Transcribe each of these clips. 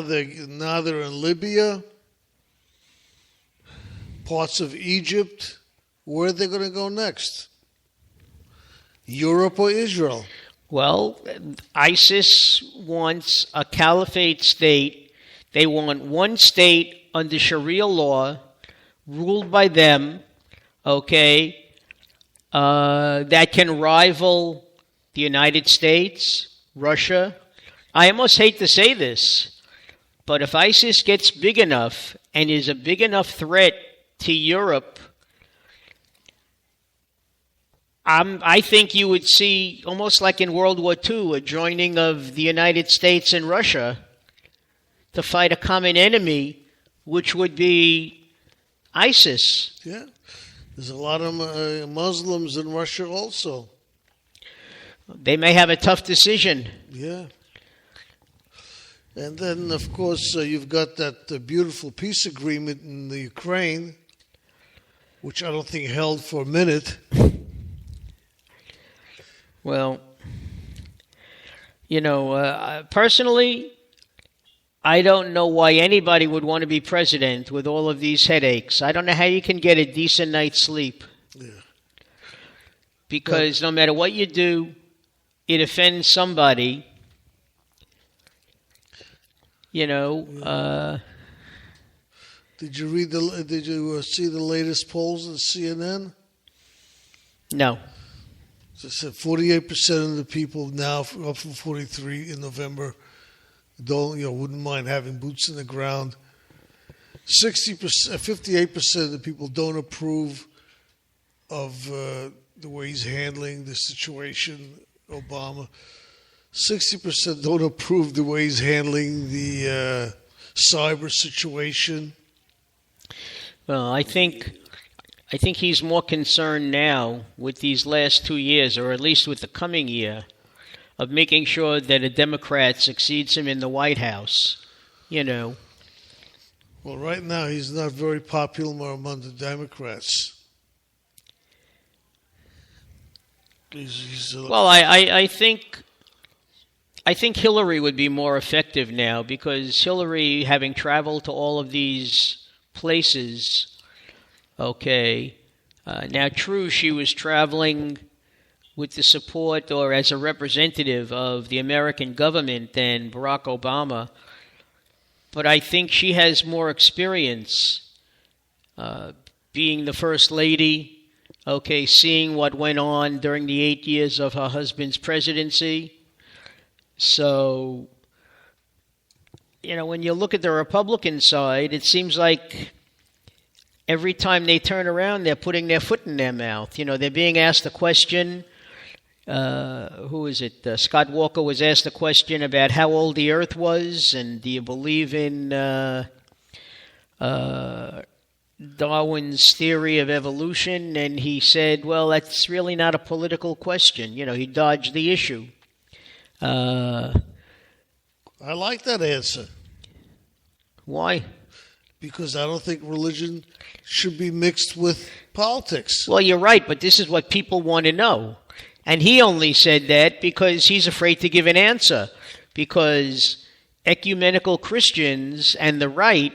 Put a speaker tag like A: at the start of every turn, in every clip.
A: they're in Libya, parts of Egypt. Where are they going to go next? Europe or Israel?
B: Well, ISIS wants a caliphate state. They want one state under Sharia law, ruled by them, okay, that can rival the United States, Russia. I almost hate to say this, but if ISIS gets big enough and is a big enough threat to Europe, I think you would see, almost like in World War II, a joining of the United States and Russia to fight a common enemy, which would be ISIS.
A: Yeah. There's a lot of Muslims in Russia also.
B: They may have a tough decision.
A: Yeah. And then, of course, you've got that beautiful peace agreement in the Ukraine, which I don't think held for a minute.
B: Well, personally, I don't know why anybody would want to be president with all of these headaches. I don't know how you can get a decent night's sleep.
A: Yeah.
B: Because no matter what you do, it offends somebody.
A: Did you see the latest polls at CNN?
B: No.
A: So it said 48% of the people now, up from 43 in November, wouldn't mind having boots in the ground. 58% of the people don't approve of the way he's handling the situation, Obama. 60% don't approve the way he's handling the cyber situation.
B: Well, I think he's more concerned now with these last 2 years, or at least with the coming year, of making sure that a Democrat succeeds him in the White House. Well,
A: right now he's not very popular among the Democrats.
B: Well, I think Hillary would be more effective now, because Hillary, having traveled to all of these places, okay, now true, she was traveling with the support or as a representative of the American government than Barack Obama, but I think she has more experience being the First Lady, okay, seeing what went on during the 8 years of her husband's presidency. So, when you look at the Republican side, it seems like every time they turn around, they're putting their foot in their mouth. They're being asked a question. Who is it? Scott Walker was asked a question about how old the Earth was, and do you believe in Darwin's theory of evolution? And he said, well, that's really not a political question. He dodged the issue.
A: I like that answer.
B: Why?
A: Because I don't think religion should be mixed with politics.
B: Well, you're right, but this is what people want to know. And he only said that because he's afraid to give an answer. Because ecumenical Christians and the right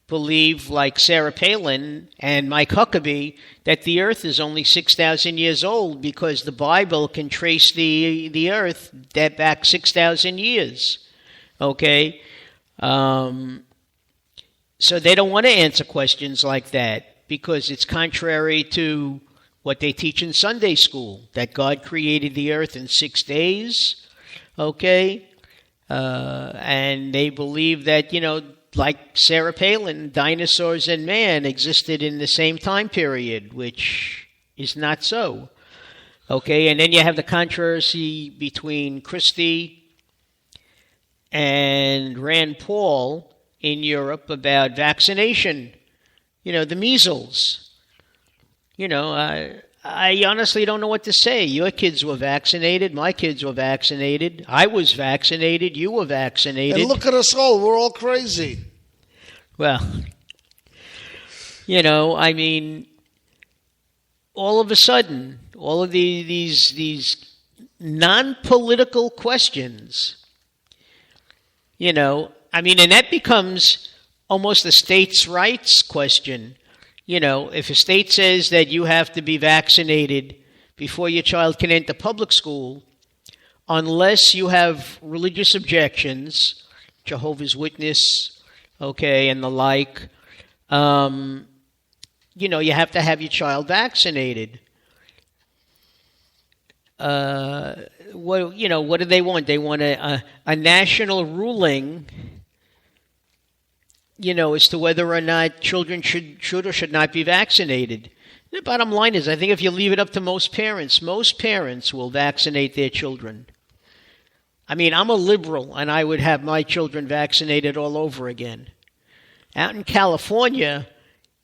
B: believe, like Sarah Palin and Mike Huckabee, that the earth is only 6,000 years old, because the Bible can trace the earth back 6,000 years. Okay? So they don't want to answer questions like that, because it's contrary to what they teach in Sunday school, that God created the earth in 6 days, okay? And they believe that, like Sarah Palin, dinosaurs and man existed in the same time period, which is not so, okay? And then you have the controversy between Christie and Rand Paul in Europe about vaccination, the measles. I honestly don't know what to say. Your kids were vaccinated. My kids were vaccinated. I was vaccinated. You were vaccinated.
A: And look at us all. We're all crazy.
B: Well, all of a sudden, all of these non-political questions, I mean, and that becomes almost a states' rights question. If a state says that you have to be vaccinated before your child can enter public school, unless you have religious objections, Jehovah's Witness, and the like, you have to have your child vaccinated. What do they want? They want a national ruling, as to whether or not children should or should not be vaccinated. The bottom line is, I think if you leave it up to most parents will vaccinate their children. I mean, I'm a liberal, and I would have my children vaccinated all over again. Out in California,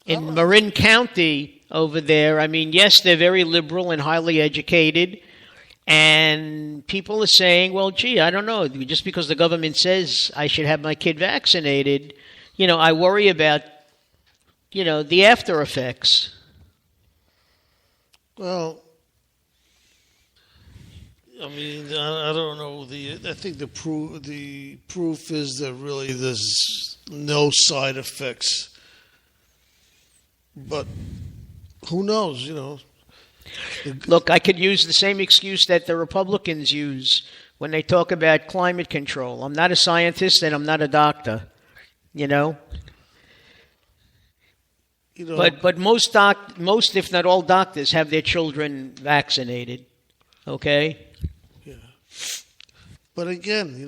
B: in Marin County over there, I mean, yes, they're very liberal and highly educated, and people are saying, well, gee, I don't know, just because the government says I should have my kid vaccinated, I worry about, the after effects.
A: Well, I mean, I don't know. I think the proof is that really there's no side effects. But who knows,
B: Look, I could use the same excuse that the Republicans use when they talk about climate control. I'm not a scientist and I'm not a doctor, But most, if not all, doctors have their children vaccinated. Okay.
A: Yeah. But again,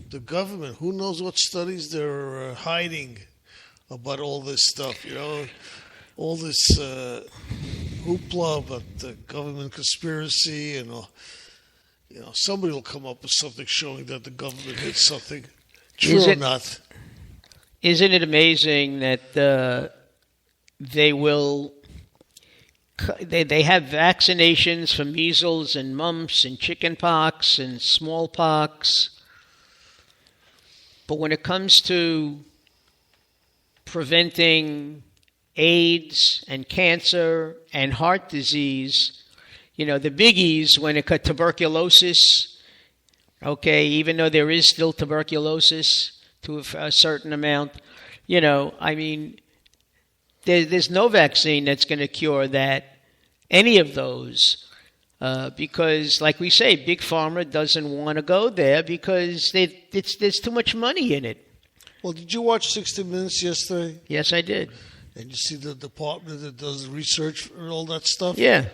A: the government. Who knows what studies they're hiding about all this stuff? All this hoopla about the government conspiracy, and somebody will come up with something showing that the government did something. True or not?
B: Isn't it amazing that they have vaccinations for measles and mumps and chickenpox and smallpox, but when it comes to preventing AIDS and cancer and heart disease, the biggies when it comes to tuberculosis, even though there is still tuberculosis to a certain amount, I mean, there's no vaccine that's going to cure any of those, because, like we say, Big Pharma doesn't want to go there because there's too much money in it.
A: Well, did you watch 60 Minutes yesterday?
B: Yes, I did.
A: And you see the department that does research and all that stuff?
B: Yeah.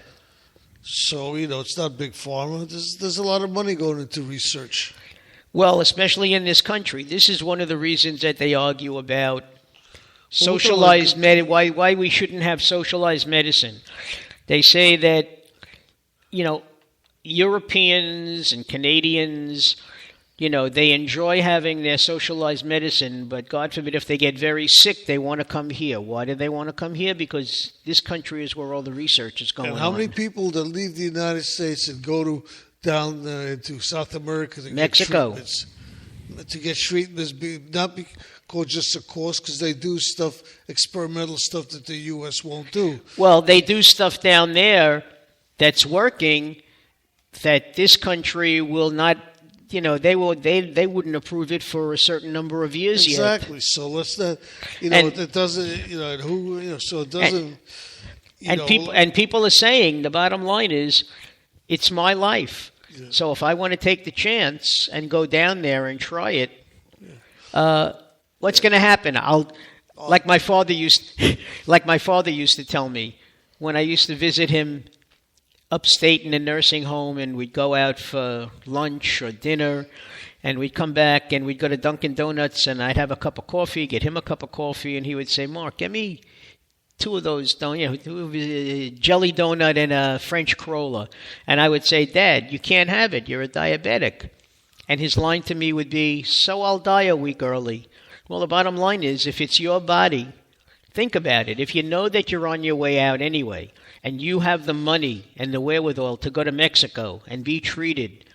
A: So, it's not Big Pharma. There's a lot of money going into research.
B: Well, especially in this country. This is one of the reasons that they argue about socialized medicine, why we shouldn't have socialized medicine. They say that, Europeans and Canadians, they enjoy having their socialized medicine, but God forbid if they get very sick, they want to come here. Why do they want to come here? Because this country is where all the research is going on.
A: And how many people that leave the United States and go down to South America to
B: Mexico.
A: Get treatments, not because just a course, because they do experimental stuff that the U.S. won't do.
B: Well, they do stuff down there that's working that this country will not. They wouldn't approve it for a certain number of years yet.
A: Exactly. So let's not. It doesn't. So it doesn't.
B: And people are saying the bottom line is, it's my life. Yeah. So if I want to take the chance and go down there and try it, what's going to happen? Like my father used to tell me when I used to visit him upstate in a nursing home, and we'd go out for lunch or dinner, and we'd come back and we'd go to Dunkin' Donuts, and I'd have a cup of coffee, get him a cup of coffee, and he would say, "Mark, get me two of those, jelly donut and a French cruller." And I would say, "Dad, you can't have it. You're a diabetic." And his line to me would be, "So I'll die a week early." Well, the bottom line is, if it's your body, think about it. If you know that you're on your way out anyway, and you have the money and the wherewithal to go to Mexico and be treated,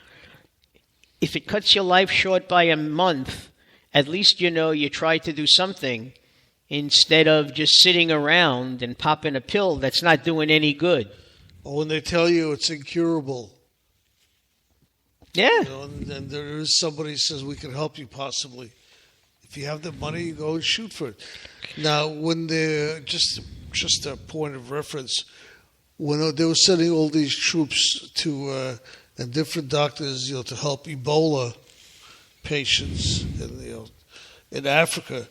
B: if it cuts your life short by a month, at least you tried to do something instead of just sitting around and popping a pill that's not doing any good.
A: Or when they tell you it's incurable.
B: Yeah.
A: And there is somebody who says, we can help you possibly. If you have the money, you go and shoot for it. Now, when they're just a point of reference, when they were sending all these troops to and different doctors, to help Ebola patients in Africa,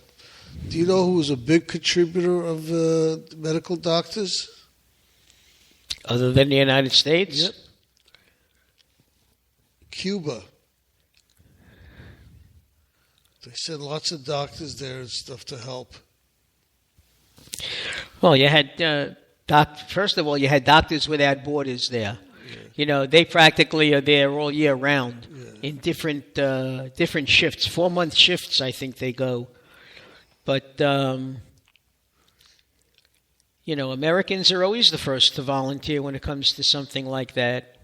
A: do you know who was a big contributor of medical doctors?
B: Other than the United States?
A: Yep. Cuba. They sent lots of doctors there and stuff to help.
B: Well, you had first of all, you had Doctors Without Borders there. Yeah. They practically are there all year round in different shifts, 4-month shifts. I think they go, but Americans are always the first to volunteer when it comes to something like that.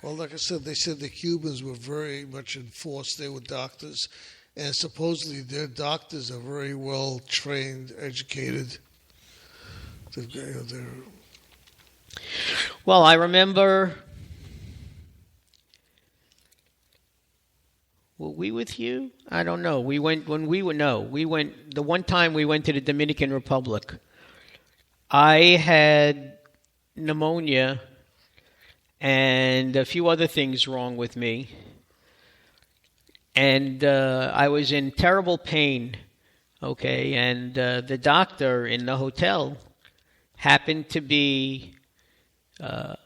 A: Well, like I said, they said the Cubans were very much enforced. They were doctors, and supposedly their doctors are very well trained, educated.
B: Well, I remember. Were we with you? I don't know. We went the one time we went to the Dominican Republic. I had pneumonia and a few other things wrong with me. And I was in terrible pain, okay? And the doctor in the hotel happened to be a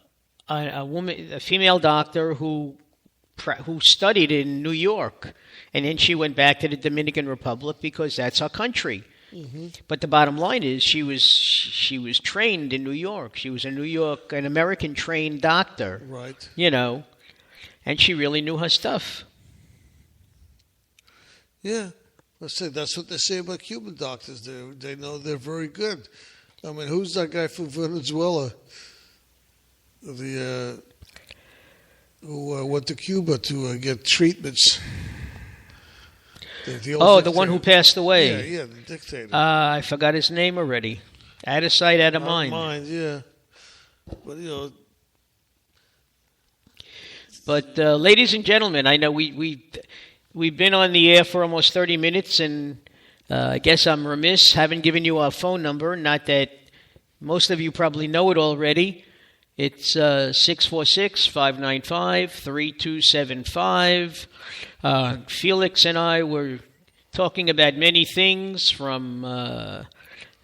B: woman, a female doctor who studied in New York. And then she went back to the Dominican Republic because that's our country. Mm-hmm. But the bottom line is she was trained in New York. She was an American trained doctor.
A: Right.
B: And she really knew her stuff.
A: Yeah. That's what they say about Cuban doctors. They know they're very good. I mean, who's that guy from Venezuela? Who went to Cuba to get treatments.
B: The one who passed away.
A: Yeah, the dictator.
B: I forgot his name already. Out of sight, out of mind.
A: Yeah.
B: But ladies and gentlemen, I know we've been on the air for almost 30 minutes, and I guess I'm remiss. Haven't given you our phone number. Not that most of you probably know it already. It's 646-595-3275. Felix and I were talking about many things from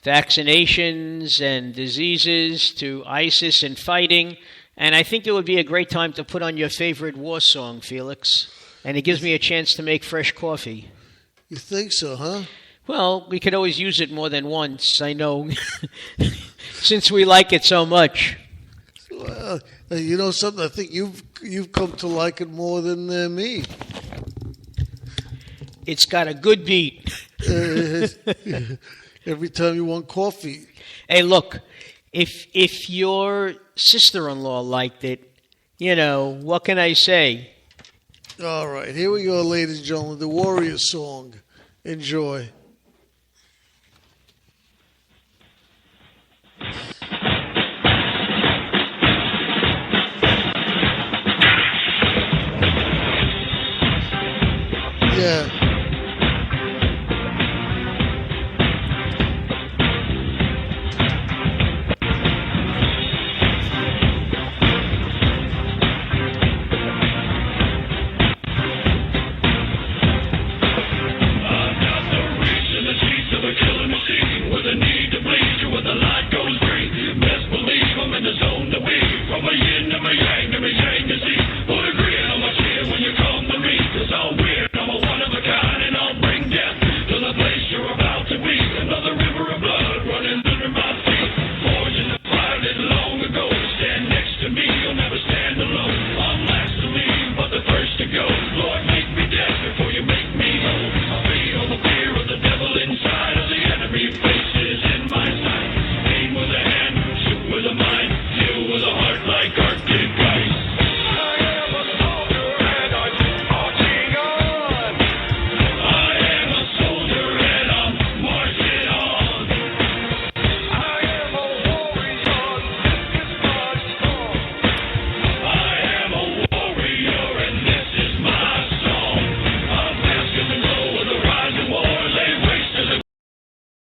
B: vaccinations and diseases to ISIS and fighting. And I think it would be a great time to put on your favorite war song, Felix. And it gives me a chance to make fresh coffee.
A: You think so, huh?
B: Well, we could always use it more than once, I know, since we like it so much.
A: Well, you know something? I think you've come to like it more than me.
B: It's got a good beat.
A: Every time you want coffee.
B: Hey, look, if your sister-in-law liked it, what can I say?
A: All right, here we go, ladies and gentlemen, the Warrior Song. Enjoy. Yeah.